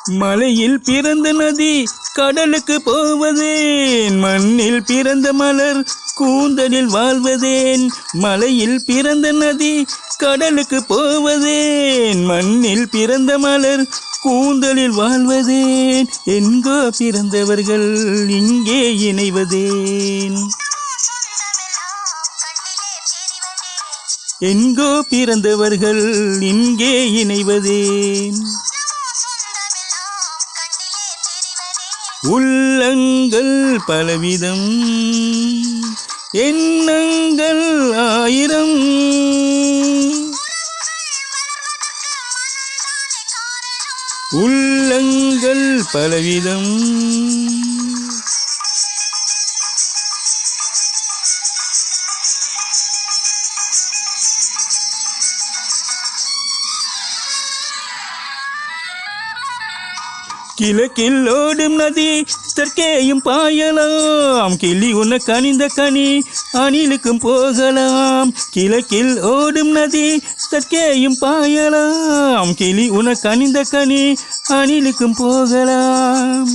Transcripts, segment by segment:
மலையில் பிறந்த நதி கடலுக்கு போவதேன், மண்ணில் பிறந்த மலர் கூந்தலில் வாழ்வதேன். மலையில் பிறந்த நதி கடலுக்கு போவதேன், மண்ணில் பிறந்த மலர் கூந்தலில் வாழ்வதேன். எங்கோ பிறந்தவர்கள் இங்கே இணைவதேன், எங்கோ பிறந்தவர்கள் இங்கே இணைவதேன். உள்ளங்கள் பலவிதம், எண்ணங்கள் ஆயிரம். உள்ளங்கள் பலவிதம், கிழக்கில் ஓடும் நதி தெற்கேயும் பாயலாம். கிளி உனக்கு அணிந்த கனி அணிலுக்கும் போகலாம். கிழக்கில் ஓடும் நதி தெற்கேயும் பாயலாம். கிளி உனக்கு அணிந்த கனி அணிலுக்கும் போகலாம்.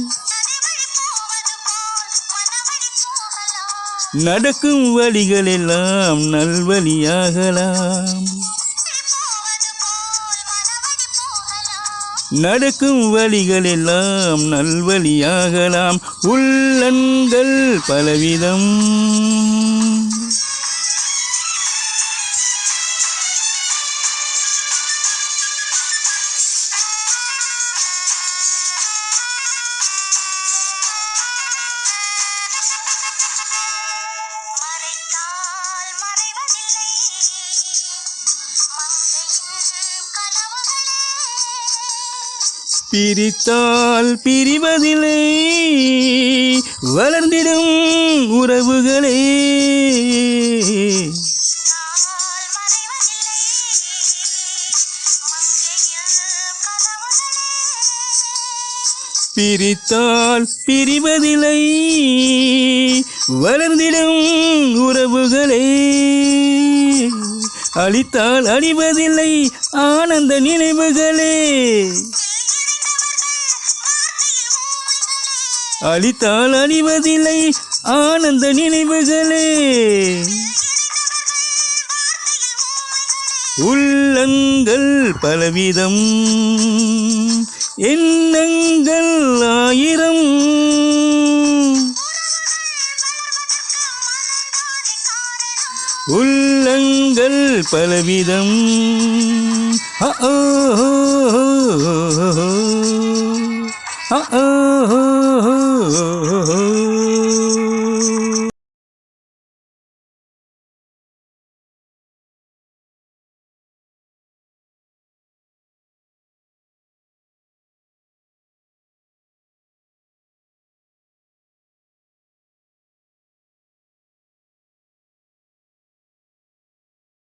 நடக்கும் வழிகள் எல்லாம் நல்வழியாகலாம். நடக்கும் வழிகள் எல்லாம் நல்வழியாகலாம். உள்ளங்கள் பலவிதம், பிரித்தால் பிரிவதில்லை வளர்ந்திடும் உறவுகளே. பிரித்தால் பிரிவதில்லை வளர்ந்திடும் உறவுகளே. அழித்தால் அழிவதில்லை ஆனந்த நினைவுகளே. அழித்தால் அழிவதில்லை ஆனந்த நினைவுகளே. உள்ளங்கள் பலவிதம், எண்ணங்கள் ஆயிரம். உள்ளங்கள் பலவிதம். ஆ